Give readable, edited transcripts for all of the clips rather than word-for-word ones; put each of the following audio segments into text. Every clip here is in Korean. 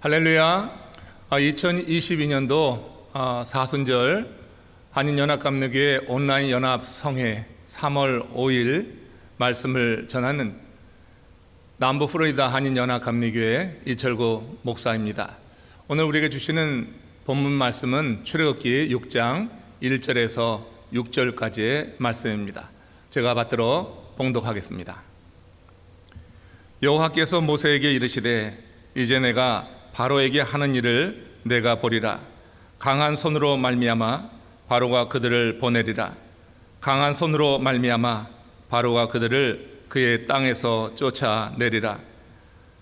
할렐루야. 2022년도 사순절 한인연합감리교회 온라인 연합 성회 3월 5일 말씀을 전하는 남부 플로리다 한인연합감리교회 이철구 목사입니다. 오늘 우리에게 주시는 본문 말씀은 출애굽기 6장 1절에서 6절까지의 말씀입니다. 제가 받들어 봉독하겠습니다. 여호와께서 모세에게 이르시되 이제 내가 바로에게 하는 일을 내가 보리라. 강한 손으로 말미암아 바로가 그들을 보내리라. 강한 손으로 말미암아 바로가 그들을 그의 땅에서 쫓아내리라.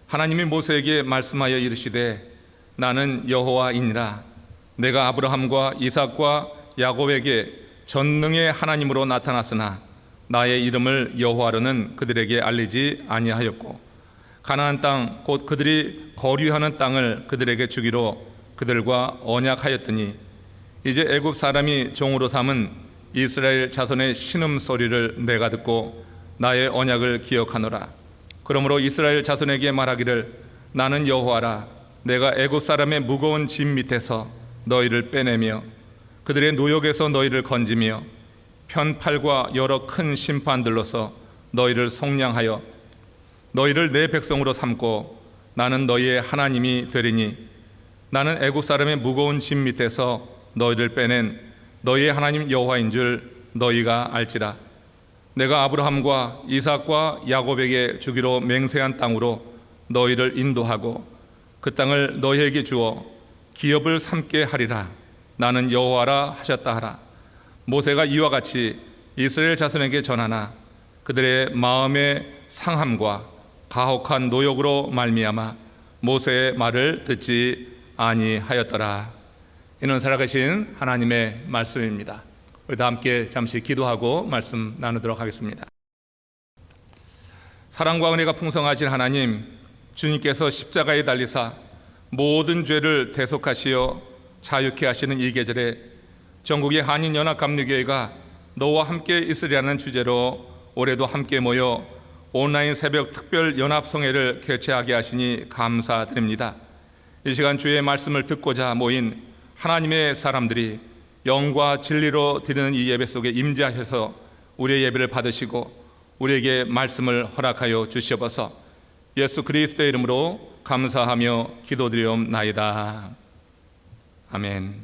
하나님이 모세에게 말씀하여 이르시되 나는 여호와이니라. 내가 아브라함과 이삭과 야곱에게 전능의 하나님으로 나타났으나 나의 이름을 여호와로는 그들에게 알리지 아니하였고 가나안 땅 곧 그들이 거류하는 땅을 그들에게 주기로 그들과 언약하였더니 이제 애굽 사람이 종으로 삼은 이스라엘 자손의 신음소리를 내가 듣고 나의 언약을 기억하노라. 그러므로 이스라엘 자손에게 말하기를 나는 여호와라. 내가 애굽 사람의 무거운 짐 밑에서 너희를 빼내며 그들의 노역에서 너희를 건지며 편팔과 여러 큰 심판들로서 너희를 속량하여 너희를 내 백성으로 삼고 나는 너희의 하나님이 되리니 나는 애굽 사람의 무거운 짐 밑에서 너희를 빼낸 너희의 하나님 여호와인 줄 너희가 알지라. 내가 아브라함과 이삭과 야곱에게 주기로 맹세한 땅으로 너희를 인도하고 그 땅을 너희에게 주어 기업을 삼게 하리라. 나는 여호와라 하셨다 하라. 모세가 이와 같이 이스라엘 자손에게 전하나 그들의 마음의 상함과 가혹한 노역으로 말미암아 모세의 말을 듣지 아니하였더라. 이는 살아계신 하나님의 말씀입니다. 우리 다 함께 잠시 기도하고 말씀 나누도록 하겠습니다. 사랑과 은혜가 풍성하신 하나님, 주님께서 십자가에 달리사 모든 죄를 대속하시어 자유케 하시는 이 계절에 전국의 한인연합감리교회가 너와 함께 있으리라는 주제로 올해도 함께 모여 온라인 새벽 특별 연합성회를 개최하게 하시니 감사드립니다. 이 시간 주의 말씀을 듣고자 모인 하나님의 사람들이 영과 진리로 드리는 이 예배 속에 임재하셔서 우리의 예배를 받으시고 우리에게 말씀을 허락하여 주시옵소서. 예수 그리스도의 이름으로 감사하며 기도드리옵나이다. 아멘.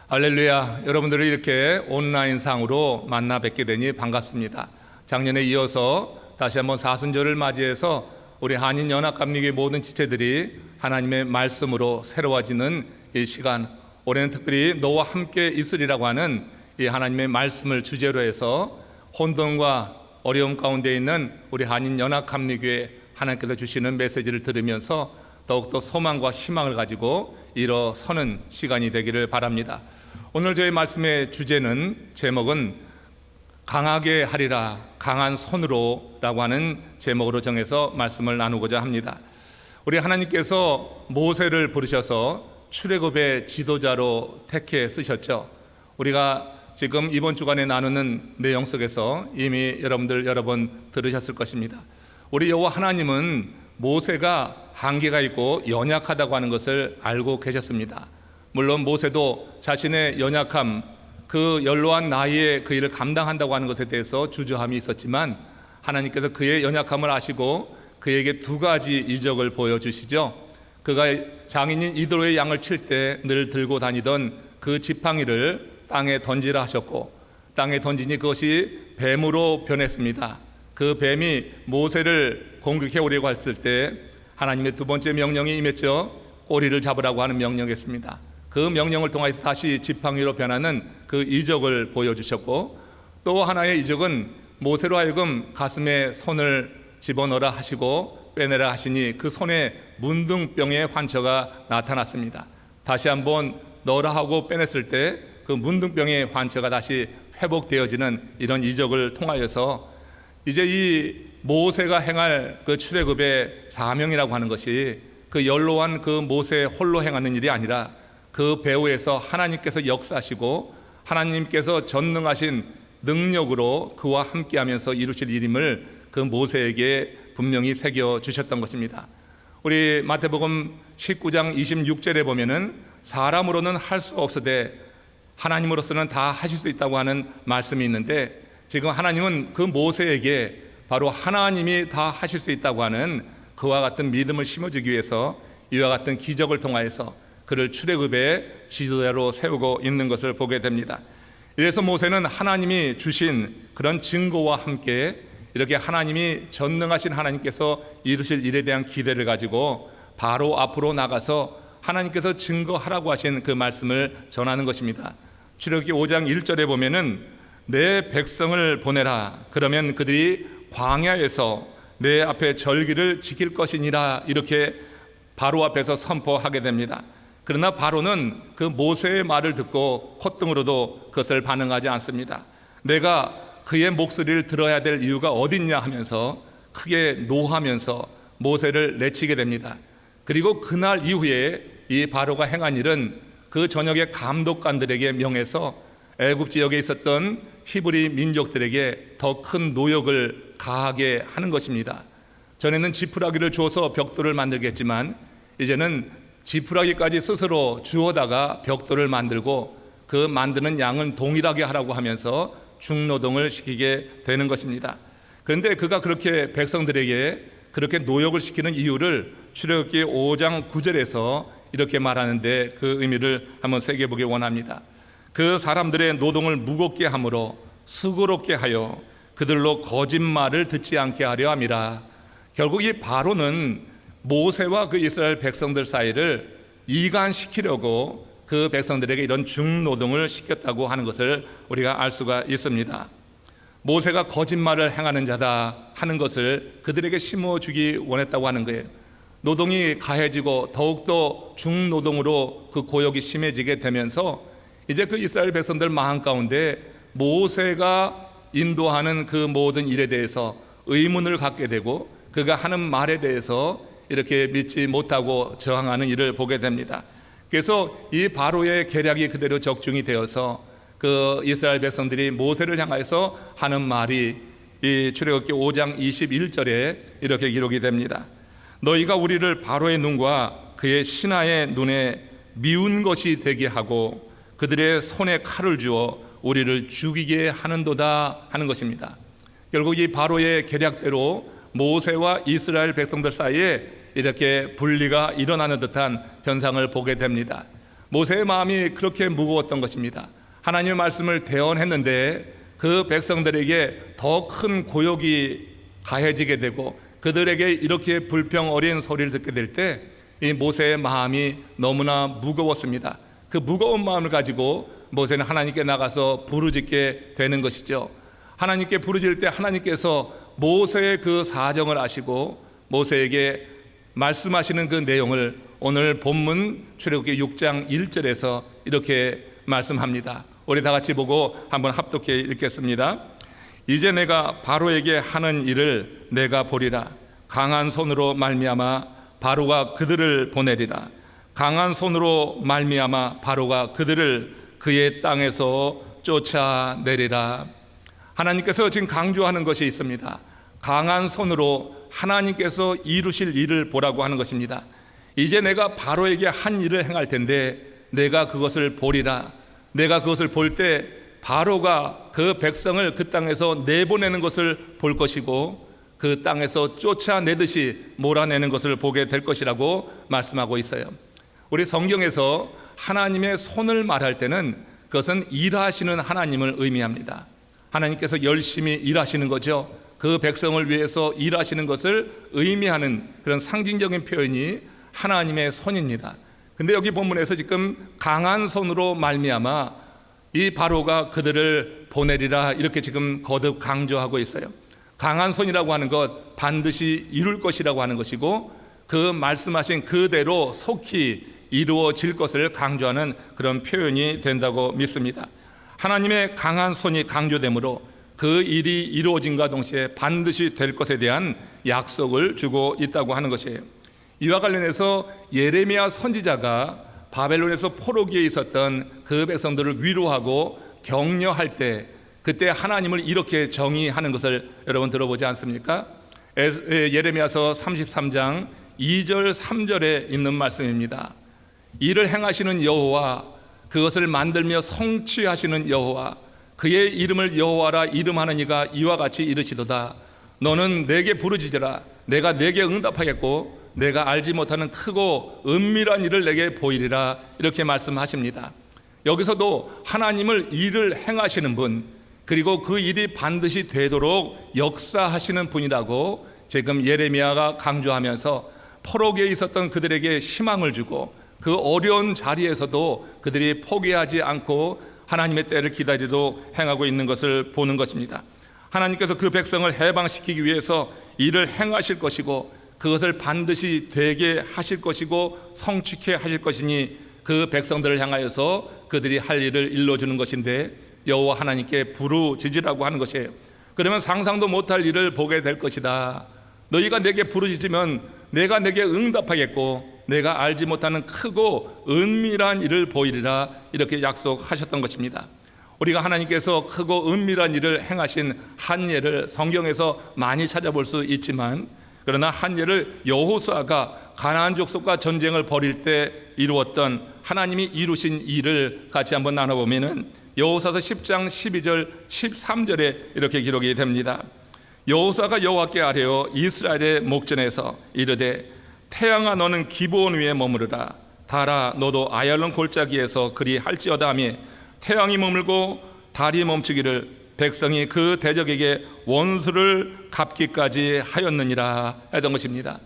할렐루야. 여러분들을 이렇게 온라인 상으로 만나 뵙게 되니 반갑습니다. 작년에 이어서 다시 한번 사순절을 맞이해서 우리 한인연합감리교회 모든 지체들이 하나님의 말씀으로 새로워지는 이 시간, 올해는 특별히 너와 함께 있으리라고 하는 이 하나님의 말씀을 주제로 해서 혼돈과 어려움 가운데 있는 우리 한인연합감리교회 하나님께서 주시는 메시지를 들으면서 더욱더 소망과 희망을 가지고 일어서는 시간이 되기를 바랍니다. 오늘 저희 말씀의 주제는, 제목은 강하게 하리라, 강한 손으로 라고 하는 제목으로 정해서 말씀을 나누고자 합니다. 우리 하나님께서 모세를 부르셔서 출애굽의 지도자로 택해 쓰셨죠. 우리가 지금 이번 주간에 나누는 내용 속에서 이미 여러분들 여러 번 들으셨을 것입니다. 우리 여호와 하나님은 모세가 한계가 있고 연약하다고 하는 것을 알고 계셨습니다. 물론 모세도 자신의 연약함, 그 연로한 나이에 그 일을 감당한다고 하는 것에 대해서 주저함이 있었지만 하나님께서 그의 연약함을 아시고 그에게 두 가지 이적을 보여주시죠. 그가 장인인 이드로의 양을 칠 때 늘 들고 다니던 그 지팡이를 땅에 던지라 하셨고 땅에 던지니 그것이 뱀으로 변했습니다. 그 뱀이 모세를 공격해 오려고 했을 때 하나님의 두 번째 명령이 임했죠. 꼬리를 잡으라고 하는 명령이었습니다. 그 명령을 통해서 다시 지팡이로 변하는 그 이적을 보여주셨고, 또 하나의 이적은 모세로 하여금 가슴에 손을 집어넣으라 하시고 빼내라 하시니 그 손에 문둥병의 환처가 나타났습니다. 다시 한번 넣으라 하고 빼냈을 때 그 문둥병의 환처가 다시 회복되어지는 이런 이적을 통하여서 이제 이 모세가 행할 그 출애굽의 사명이라고 하는 것이 그 연로한 그 모세 홀로 행하는 일이 아니라 그 배후에서 하나님께서 역사하시고 하나님께서 전능하신 능력으로 그와 함께하면서 이루실 일임을 그 모세에게 분명히 새겨 주셨던 것입니다. 우리 마태복음 19장 26절에 보면은 사람으로는 할 수 없으되 하나님으로서는 다 하실 수 있다고 하는 말씀이 있는데, 지금 하나님은 그 모세에게 바로 하나님이 다 하실 수 있다고 하는 그와 같은 믿음을 심어주기 위해서 이와 같은 기적을 통하여서 그를 출애굽의 지도자로 세우고 있는 것을 보게 됩니다. 이래서 모세는 하나님이 주신 그런 증거와 함께 이렇게 하나님이 전능하신 하나님께서 이루실 일에 대한 기대를 가지고 바로 앞으로 나가서 하나님께서 증거하라고 하신 그 말씀을 전하는 것입니다. 출애굽기 5장 1절에 보면은 내 백성을 보내라, 그러면 그들이 광야에서 내 앞에 절기를 지킬 것이니라, 이렇게 바로 앞에서 선포하게 됩니다. 그러나 바로는 그 모세의 말을 듣고 콧등으로도 그것을 반응하지 않습니다. 내가 그의 목소리를 들어야 될 이유가 어딨냐 하면서 크게 노하면서 모세를 내치게 됩니다. 그리고 그날 이후에 이 바로가 행한 일은 그 전역의 감독관들에게 명해서 애굽 지역에 있었던 히브리 민족들에게 더 큰 노역을 가하게 하는 것입니다. 전에는 지푸라기를 줘서 벽돌을 만들겠지만 이제는 지푸라기까지 스스로 주워다가 벽돌을 만들고 그 만드는 양은 동일하게 하라고 하면서 중노동을 시키게 되는 것입니다. 그런데 그가 그렇게 백성들에게 그렇게 노역을 시키는 이유를 출애굽기 5장 9절에서 이렇게 말하는데 그 의미를 한번 새겨보기 원합니다. 그 사람들의 노동을 무겁게 함으로 수고롭게 하여 그들로 거짓말을 듣지 않게 하려 함이라. 결국 이 바로는 모세와 그 이스라엘 백성들 사이를 이간시키려고 그 백성들에게 이런 중노동을 시켰다고 하는 것을 우리가 알 수가 있습니다. 모세가 거짓말을 행하는 자다 하는 것을 그들에게 심어주기 원했다고 하는 거예요. 노동이 가해지고 더욱더 중노동으로 그 고역이 심해지게 되면서 이제 그 이스라엘 백성들 마음 가운데 모세가 인도하는 그 모든 일에 대해서 의문을 갖게 되고 그가 하는 말에 대해서 이렇게 믿지 못하고 저항하는 일을 보게 됩니다. 그래서 이 바로의 계략이 그대로 적중이 되어서 그 이스라엘 백성들이 모세를 향해서 하는 말이 이 출애굽기 5장 21절에 이렇게 기록이 됩니다. 너희가 우리를 바로의 눈과 그의 신하의 눈에 미운 것이 되게 하고 그들의 손에 칼을 주어 우리를 죽이게 하는도다 하는 것입니다. 결국 이 바로의 계략대로 모세와 이스라엘 백성들 사이에 이렇게 분리가 일어나는 듯한 현상을 보게 됩니다. 모세의 마음이 그렇게 무거웠던 것입니다. 하나님의 말씀을 대언했는데 그 백성들에게 더 큰 고역이 가해지게 되고 그들에게 이렇게 불평 어린 소리를 듣게 될 때 이 모세의 마음이 너무나 무거웠습니다. 그 무거운 마음을 가지고 모세는 하나님께 나가서 부르짖게 되는 것이죠. 하나님께 부르짖을 때 하나님께서 모세의 그 사정을 아시고 모세에게 말씀하시는 그 내용을 오늘 본문 출애굽기 6장 1절에서 이렇게 말씀합니다. 우리 다 같이 보고 한번 합독해 읽겠습니다. 이제 내가 바로에게 하는 일을 내가 보리라. 강한 손으로 말미암아 바로가 그들을 보내리라. 강한 손으로 말미암아 바로가 그들을 그의 땅에서 쫓아내리라. 하나님께서 지금 강조하는 것이 있습니다. 강한 손으로 하나님께서 이루실 일을 보라고 하는 것입니다. 이제 내가 바로에게 한 일을 행할 텐데 내가 그것을 보리라. 내가 그것을 볼 때 바로가 그 백성을 그 땅에서 내보내는 것을 볼 것이고 그 땅에서 쫓아내듯이 몰아내는 것을 보게 될 것이라고 말씀하고 있어요. 우리 성경에서 하나님의 손을 말할 때는 그것은 일하시는 하나님을 의미합니다. 하나님께서 열심히 일하시는 거죠. 그 백성을 위해서 일하시는 것을 의미하는 그런 상징적인 표현이 하나님의 손입니다. 근데 여기 본문에서 지금 강한 손으로 말미암아 이 바로가 그들을 보내리라 이렇게 지금 거듭 강조하고 있어요. 강한 손이라고 하는 것 반드시 이룰 것이라고 하는 것이고 그 말씀하신 그대로 속히 이루어질 것을 강조하는 그런 표현이 된다고 믿습니다. 하나님의 강한 손이 강조되므로 그 일이 이루어짐과 동시에 반드시 될 것에 대한 약속을 주고 있다고 하는 것이에요. 이와 관련해서 예레미야 선지자가 바벨론에서 포로기에 있었던 그 백성들을 위로하고 격려할 때 그때 하나님을 이렇게 정의하는 것을 여러분 들어보지 않습니까? 예레미야서 33장 2절 3절에 있는 말씀입니다. 이를 행하시는 여호와, 그것을 만들며 성취하시는 여호와, 그의 이름을 여호와라 이름하는 이가 이와 같이 이르시도다. 너는 내게 부르짖으라. 내가 내게 응답하겠고 내가 알지 못하는 크고 은밀한 일을 내게 보이리라. 이렇게 말씀하십니다. 여기서도 하나님을 일을 행하시는 분, 그리고 그 일이 반드시 되도록 역사하시는 분이라고 지금 예레미야가 강조하면서 포로기에 있었던 그들에게 희망을 주고 그 어려운 자리에서도 그들이 포기하지 않고 하나님의 때를 기다리도록 행하고 있는 것을 보는 것입니다. 하나님께서 그 백성을 해방시키기 위해서 일을 행하실 것이고 그것을 반드시 되게 하실 것이고 성취케 하실 것이니 그 백성들을 향하여서 그들이 할 일을 일러주는 것인데 여호와 하나님께 부르짖으라고 하는 것이에요. 그러면 상상도 못할 일을 보게 될 것이다. 너희가 내게 부르짖으면 내가 내게 응답하겠고 내가 알지 못하는 크고 은밀한 일을 보이리라. 이렇게 약속하셨던 것입니다. 우리가 하나님께서 크고 은밀한 일을 행하신 한 예를 성경에서 많이 찾아볼 수 있지만, 그러나 한 예를 여호수아가 가나안 족속과 전쟁을 벌일 때 이루었던 하나님이 이루신 일을 같이 한번 나눠보면은 여호수아서 10장 12절 13절에 이렇게 기록이 됩니다. 여호수아가 여호와께 아뢰어 이스라엘의 목전에서 이르되 태양아 너는 기브온 위에 머무르라. 달아 너도 아얄론 골짜기에서 그리 할지어다 하며 태양이 머물고 달이 멈추기를 백성이 그 대적에게 원수를 갚기까지 하였느니라 했던 것입니다.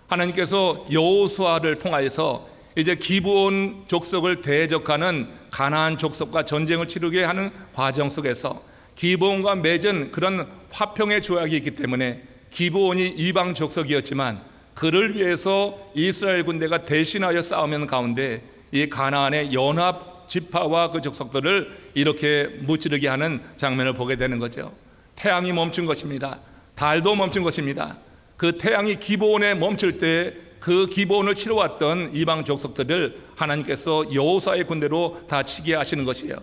하나님께서 여호수아를 통하여서 이제 기브온 족속을 대적하는 가나안 족속과 전쟁을 치르게 하는 과정 속에서 기브온과 맺은 그런 화평의 조약이 있기 때문에 기브온이 이방 족속이었지만 그를 위해서 이스라엘 군대가 대신하여 싸우는 가운데 이 가나안의 연합 지파와 그 족속들을 이렇게 무찌르게 하는 장면을 보게 되는 거죠. 태양이 멈춘 것입니다. 달도 멈춘 것입니다. 그 태양이 기브온에 멈출 때 그 기브온을 치러왔던 이방 족속들을 하나님께서 여호수아의 군대로 다 치게 하시는 것이에요.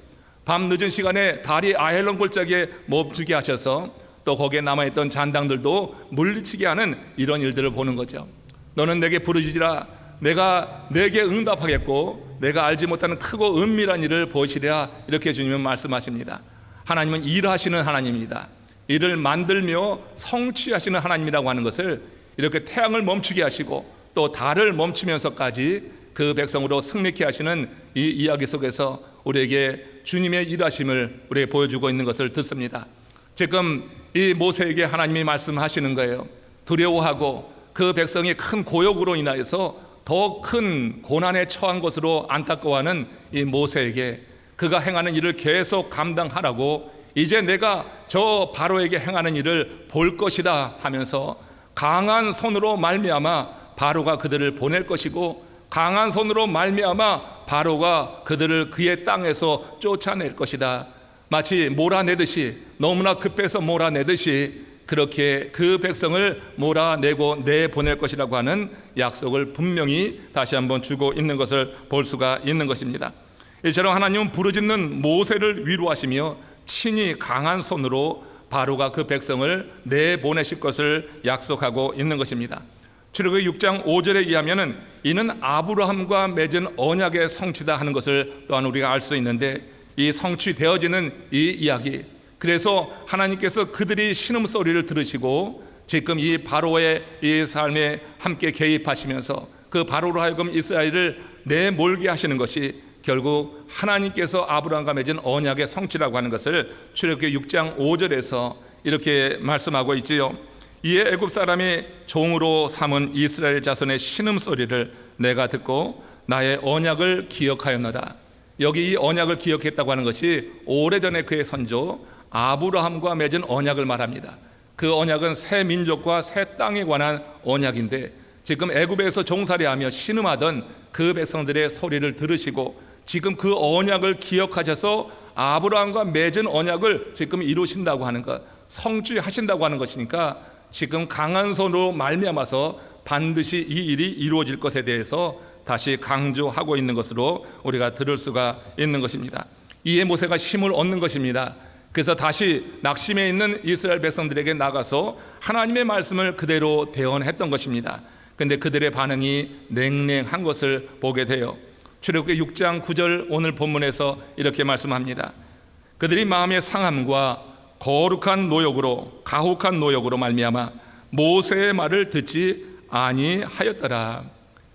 밤 늦은 시간에 달이 아헬론 골짜기에 멈추게 하셔서 또 거기에 남아있던 잔당들도 물리치게 하는 이런 일들을 보는 거죠. 너는 내게 부르짖으라. 내가 내게 응답하겠고 내가 알지 못하는 크고 은밀한 일을 보이시리라. 이렇게 주님은 말씀하십니다. 하나님은 일하시는 하나님입니다. 일을 만들며 성취하시는 하나님이라고 하는 것을 이렇게 태양을 멈추게 하시고 또 달을 멈추면서까지 그 백성으로 승리케 하시는 이 이야기 속에서 우리에게 주님의 일하심을 우리에게 보여주고 있는 것을 듣습니다. 지금 이 모세에게 하나님이 말씀하시는 거예요. 두려워하고 그 백성이 큰 고역으로 인하여서 더 큰 고난에 처한 것으로 안타까워하는 이 모세에게 그가 행하는 일을 계속 감당하라고 이제 내가 저 바로에게 행하는 일을 볼 것이다 하면서 강한 손으로 말미암아 바로가 그들을 보낼 것이고 강한 손으로 말미암아 바로가 그들을 그의 땅에서 쫓아낼 것이다. 마치 몰아내듯이 너무나 급해서 몰아내듯이 그렇게 그 백성을 몰아내고 내보낼 것이라고 하는 약속을 분명히 다시 한번 주고 있는 것을 볼 수가 있는 것입니다. 이처럼 하나님은 부르짖는 모세를 위로하시며 친히 강한 손으로 바로가 그 백성을 내보내실 것을 약속하고 있는 것입니다. 출애굽기 6장 5절에 의하면 이는 아브라함과 맺은 언약의 성취다 하는 것을 또한 우리가 알 수 있는데 이 성취되어지는 이 이야기, 그래서 하나님께서 그들이 신음소리를 들으시고 지금 이 바로의 이 삶에 함께 개입하시면서 그 바로로 하여금 이스라엘을 내몰게 하시는 것이 결국 하나님께서 아브라함과 맺은 언약의 성취라고 하는 것을 출애굽기 6장 5절에서 이렇게 말씀하고 있지요. 이에 애굽 사람이 종으로 삼은 이스라엘 자손의 신음소리를 내가 듣고 나의 언약을 기억하였노라. 여기 이 언약을 기억했다고 하는 것이 오래전에 그의 선조 아브라함과 맺은 언약을 말합니다. 그 언약은 새 민족과 새 땅에 관한 언약인데 지금 애굽에서 종살이하며 신음하던 그 백성들의 소리를 들으시고 지금 그 언약을 기억하셔서 아브라함과 맺은 언약을 지금 이루신다고 하는 것, 성취하신다고 하는 것이니까 지금 강한 손으로 말미암아서 반드시 이 일이 이루어질 것에 대해서 다시 강조하고 있는 것으로 우리가 들을 수가 있는 것입니다. 이에 모세가 힘을 얻는 것입니다. 그래서 다시 낙심해 있는 이스라엘 백성들에게 나가서 하나님의 말씀을 그대로 대언했던 것입니다. 그런데 그들의 반응이 냉랭한 것을 보게 돼요. 출애굽기 6장 9절 오늘 본문에서 이렇게 말씀합니다. 그들이 마음의 상함과 거룩한 노역으로 가혹한 노역으로 말미암아 모세의 말을 듣지 아니하였더라.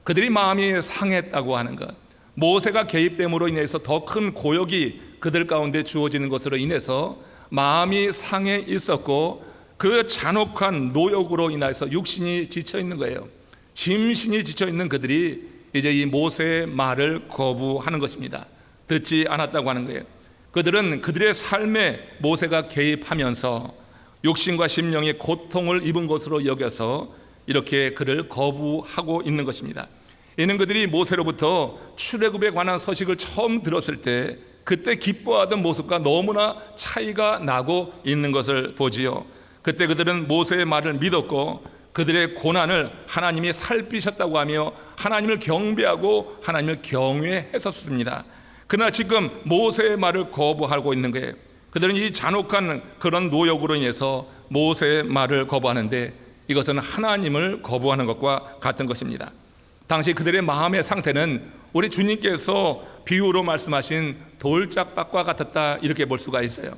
그들이 마음이 상했다고 하는 것, 모세가 개입됨으로 인해서 더 큰 고역이 그들 가운데 주어지는 것으로 인해서 마음이 상해 있었고, 그 잔혹한 노역으로 인해서 육신이 지쳐 있는 거예요. 심신이 지쳐 있는 그들이 이제 이 모세의 말을 거부하는 것입니다. 듣지 않았다고 하는 거예요. 그들은 그들의 삶에 모세가 개입하면서 육신과 심령의 고통을 입은 것으로 여겨서 이렇게 그를 거부하고 있는 것입니다. 이는 그들이 모세로부터 출애굽에 관한 소식을 처음 들었을 때 그때 기뻐하던 모습과 너무나 차이가 나고 있는 것을 보지요. 그때 그들은 모세의 말을 믿었고 그들의 고난을 하나님이 살피셨다고 하며 하나님을 경배하고 하나님을 경외했었습니다. 그러나 지금 모세의 말을 거부하고 있는 거예요. 그들은 이 잔혹한 그런 노역으로 인해서 모세의 말을 거부하는데, 이것은 하나님을 거부하는 것과 같은 것입니다. 당시 그들의 마음의 상태는 우리 주님께서 비유로 말씀하신 돌짝밭과 같았다, 이렇게 볼 수가 있어요.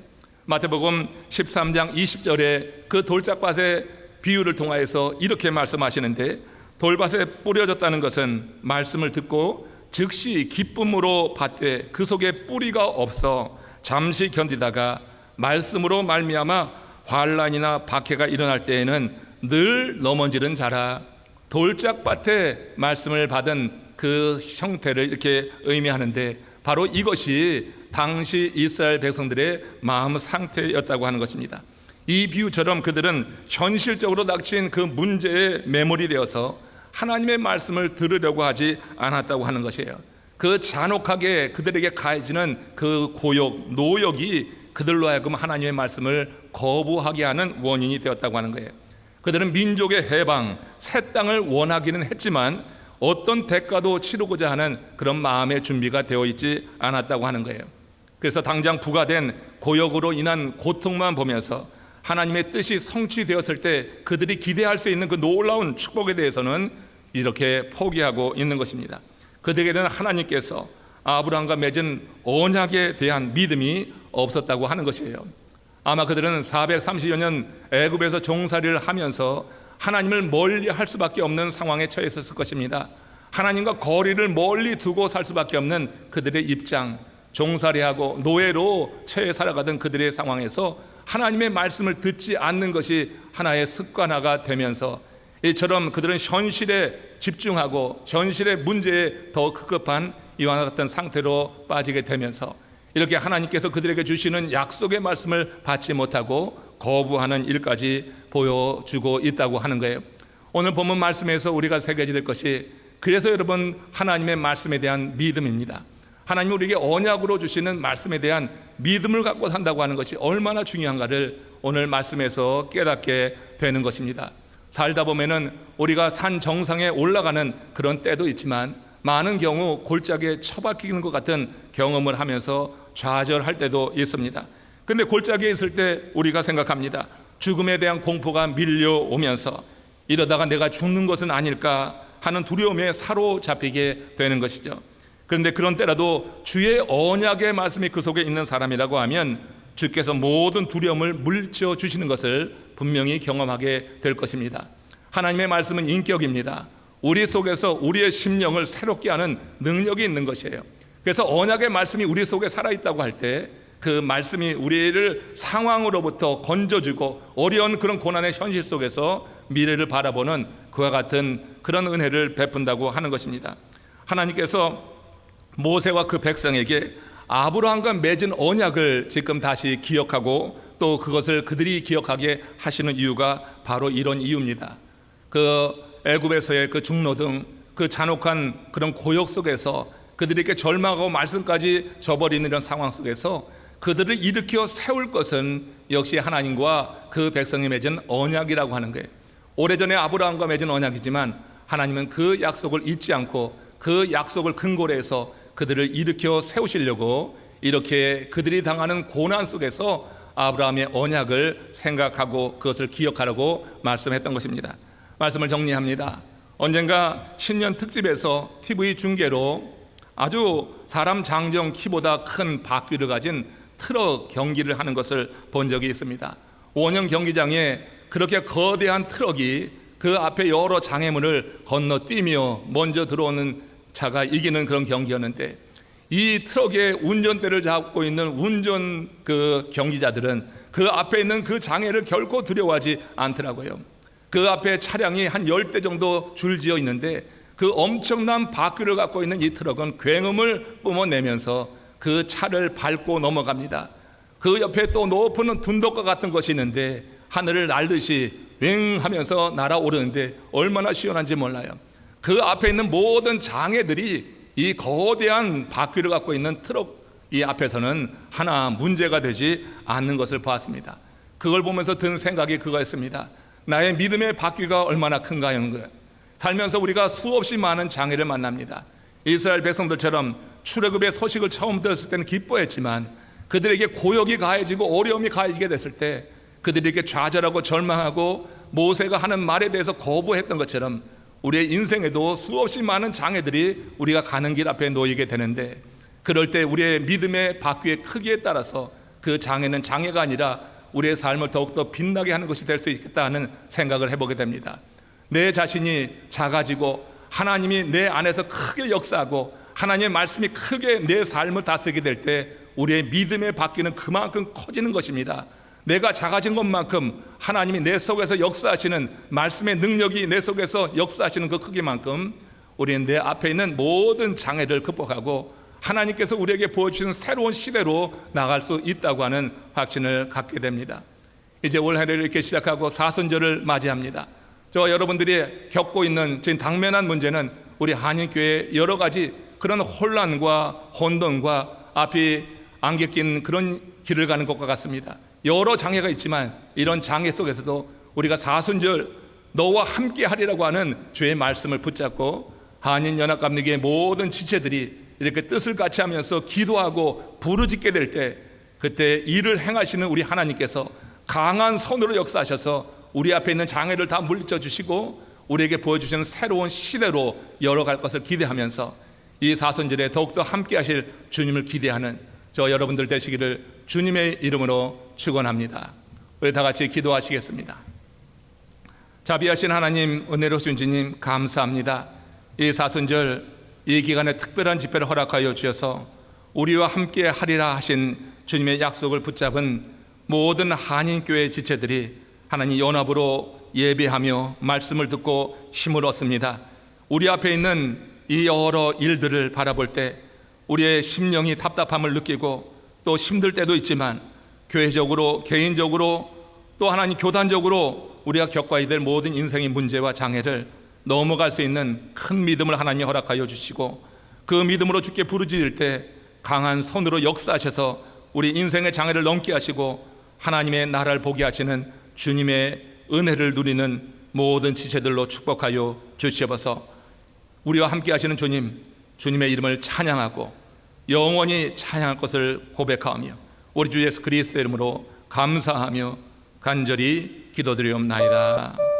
마태복음 13장 20절에 그 돌짝밭의 비유를 통하여서 이렇게 말씀하시는데, 돌밭에 뿌려졌다는 것은 말씀을 듣고 즉시 기쁨으로 받되 그 속에 뿌리가 없어 잠시 견디다가 말씀으로 말미암아 환난이나 박해가 일어날 때에는 늘 넘어지는 자라. 돌짝밭에 말씀을 받은 그 형태를 이렇게 의미하는데, 바로 이것이 당시 이스라엘 백성들의 마음 상태였다고 하는 것입니다. 이 비유처럼 그들은 현실적으로 닥친 그 문제에 매몰이 되어서 하나님의 말씀을 들으려고 하지 않았다고 하는 것이에요. 그 잔혹하게 그들에게 가해지는 그 고역, 노역이 그들로 하여금 하나님의 말씀을 거부하게 하는 원인이 되었다고 하는 거예요. 그들은 민족의 해방, 새 땅을 원하기는 했지만 어떤 대가도 치르고자 하는 그런 마음의 준비가 되어 있지 않았다고 하는 거예요. 그래서 당장 부과된 고역으로 인한 고통만 보면서 하나님의 뜻이 성취되었을 때 그들이 기대할 수 있는 그 놀라운 축복에 대해서는 이렇게 포기하고 있는 것입니다. 그들에게는 하나님께서 아브라함과 맺은 언약에 대한 믿음이 없었다고 하는 것이에요. 아마 그들은 430여 년 애굽에서 종살이를 하면서 하나님을 멀리 할 수밖에 없는 상황에 처해 있었을 것입니다. 하나님과 거리를 멀리 두고 살 수밖에 없는 그들의 입장, 종살이하고 노예로 처해 살아가던 그들의 상황에서 하나님의 말씀을 듣지 않는 것이 하나의 습관화가 되면서 이처럼 그들은 현실에 집중하고 현실의 문제에 더 급급한 이와 같은 상태로 빠지게 되면서 이렇게 하나님께서 그들에게 주시는 약속의 말씀을 받지 못하고 거부하는 일까지 보여주고 있다고 하는 거예요. 오늘 본문 말씀에서 우리가 새겨야 될 것이, 그래서 여러분 하나님의 말씀에 대한 믿음입니다. 하나님이 우리에게 언약으로 주시는 말씀에 대한 믿음을 갖고 산다고 하는 것이 얼마나 중요한가를 오늘 말씀에서 깨닫게 되는 것입니다. 살다 보면은 우리가 산 정상에 올라가는 그런 때도 있지만 많은 경우 골짜기에 처박히는 것 같은 경험을 하면서 좌절할 때도 있습니다. 그런데 골짜기에 있을 때 우리가 생각합니다. 죽음에 대한 공포가 밀려오면서 이러다가 내가 죽는 것은 아닐까 하는 두려움에 사로잡히게 되는 것이죠. 그런데 그런 때라도 주의 언약의 말씀이 그 속에 있는 사람이라고 하면 주께서 모든 두려움을 물리쳐 주시는 것을 분명히 경험하게 될 것입니다. 하나님의 말씀은 인격입니다. 우리 속에서 우리의 심령을 새롭게 하는 능력이 있는 것이에요. 그래서 언약의 말씀이 우리 속에 살아있다고 할 때 그 말씀이 우리를 상황으로부터 건져주고 어려운 그런 고난의 현실 속에서 미래를 바라보는 그와 같은 그런 은혜를 베푼다고 하는 것입니다. 하나님께서 모세와 그 백성에게 아브라함과 맺은 언약을 지금 다시 기억하고 또 그것을 그들이 기억하게 하시는 이유가 바로 이런 이유입니다. 그 애굽에서의 그 중노동, 그 잔혹한 그런 고역 속에서 그들에게 절망하고 말씀까지 저버리는 이런 상황 속에서 그들을 일으켜 세울 것은 역시 하나님과 그 백성이 맺은 언약이라고 하는 거예요. 오래전에 아브라함과 맺은 언약이지만 하나님은 그 약속을 잊지 않고 그 약속을 근거로 해서 그들을 일으켜 세우시려고 이렇게 그들이 당하는 고난 속에서 아브라함의 언약을 생각하고 그것을 기억하라고 말씀했던 것입니다. 말씀을 정리합니다. 언젠가 신년 특집에서 TV 중계로 아주 사람 장정 키보다 큰 바퀴를 가진 트럭 경기를 하는 것을 본 적이 있습니다. 원형 경기장에 그렇게 거대한 트럭이 그 앞에 여러 장애물을 건너뛰며 먼저 들어오는 차가 이기는 그런 경기였는데, 이 트럭의 운전대를 잡고 있는 운전 경기자들은 그 앞에 있는 그 장애를 결코 두려워하지 않더라고요. 그 앞에 차량이 한 10대 정도 줄지어 있는데 그 엄청난 바퀴를 갖고 있는 이 트럭은 굉음을 뿜어내면서 그 차를 밟고 넘어갑니다. 그 옆에 또 높은 둔덕과 같은 것이 있는데 하늘을 날듯이 윙 하면서 날아오르는데 얼마나 시원한지 몰라요. 그 앞에 있는 모든 장애들이 이 거대한 바퀴를 갖고 있는 트럭 이 앞에서는 하나 문제가 되지 않는 것을 보았습니다. 그걸 보면서 든 생각이 그거였습니다. 나의 믿음의 바퀴가 얼마나 큰가 하는 거예요. 살면서 우리가 수없이 많은 장애를 만납니다. 이스라엘 백성들처럼 출애굽의 소식을 처음 들었을 때는 기뻐했지만 그들에게 고역이 가해지고 어려움이 가해지게 됐을 때 그들에게 좌절하고 절망하고 모세가 하는 말에 대해서 거부했던 것처럼 우리의 인생에도 수없이 많은 장애들이 우리가 가는 길 앞에 놓이게 되는데, 그럴 때 우리의 믿음의 바퀴의 크기에 따라서 그 장애는 장애가 아니라 우리의 삶을 더욱더 빛나게 하는 것이 될 수 있겠다 하는 생각을 해보게 됩니다. 내 자신이 작아지고 하나님이 내 안에서 크게 역사하고 하나님의 말씀이 크게 내 삶을 다스리게 될 때 우리의 믿음의 바퀴는 그만큼 커지는 것입니다. 내가 작아진 것만큼 하나님이 내 속에서 역사하시는 말씀의 능력이 내 속에서 역사하시는 그 크기만큼 우리는 내 앞에 있는 모든 장애를 극복하고 하나님께서 우리에게 보여주시는 새로운 시대로 나갈 수 있다고 하는 확신을 갖게 됩니다. 이제 올 한해를 이렇게 시작하고 사순절을 맞이합니다. 저 여러분들이 겪고 있는 지금 당면한 문제는 우리 한인교회의 여러 가지 그런 혼란과 혼돈과 앞이 안개 낀 그런 길을 가는 것과 같습니다. 여러 장애가 있지만 이런 장애 속에서도 우리가 사순절 너와 함께 하리라고 하는 주의 말씀을 붙잡고 한인연합감리교의 모든 지체들이 이렇게 뜻을 같이 하면서 기도하고 부르짖게 될 때, 그때 일을 행하시는 우리 하나님께서 강한 손으로 역사하셔서 우리 앞에 있는 장애를 다 물리쳐 주시고 우리에게 보여주시는 새로운 시대로 열어갈 것을 기대하면서 이 사순절에 더욱더 함께 하실 주님을 기대하는 저 여러분들 되시기를 주님의 이름으로 축원합니다. 우리 다 같이 기도하시겠습니다. 자비하신 하나님, 은혜로우신 주님 감사합니다. 이 사순절 이 기간에 특별한 집회를 허락하여 주셔서 우리와 함께 하리라 하신 주님의 약속을 붙잡은 모든 한인교회 지체들이 하나님 연합으로 예배하며 말씀을 듣고 힘을 얻습니다. 우리 앞에 있는 이 여러 일들을 바라볼 때 우리의 심령이 답답함을 느끼고 또 힘들 때도 있지만 교회적으로 개인적으로 또 하나님 교단적으로 우리가 겪어야 될 모든 인생의 문제와 장애를 넘어갈 수 있는 큰 믿음을 하나님이 허락하여 주시고 그 믿음으로 주께 부르짖을 때 강한 손으로 역사하셔서 우리 인생의 장애를 넘게 하시고 하나님의 나라를 보게 하시는 주님의 은혜를 누리는 모든 지체들로 축복하여 주시옵소서. 우리와 함께 하시는 주님, 주님의 이름을 찬양하고 영원히 찬양할 것을 고백하며 우리 주 예수 그리스도의 이름으로 감사하며 간절히 기도드리옵나이다.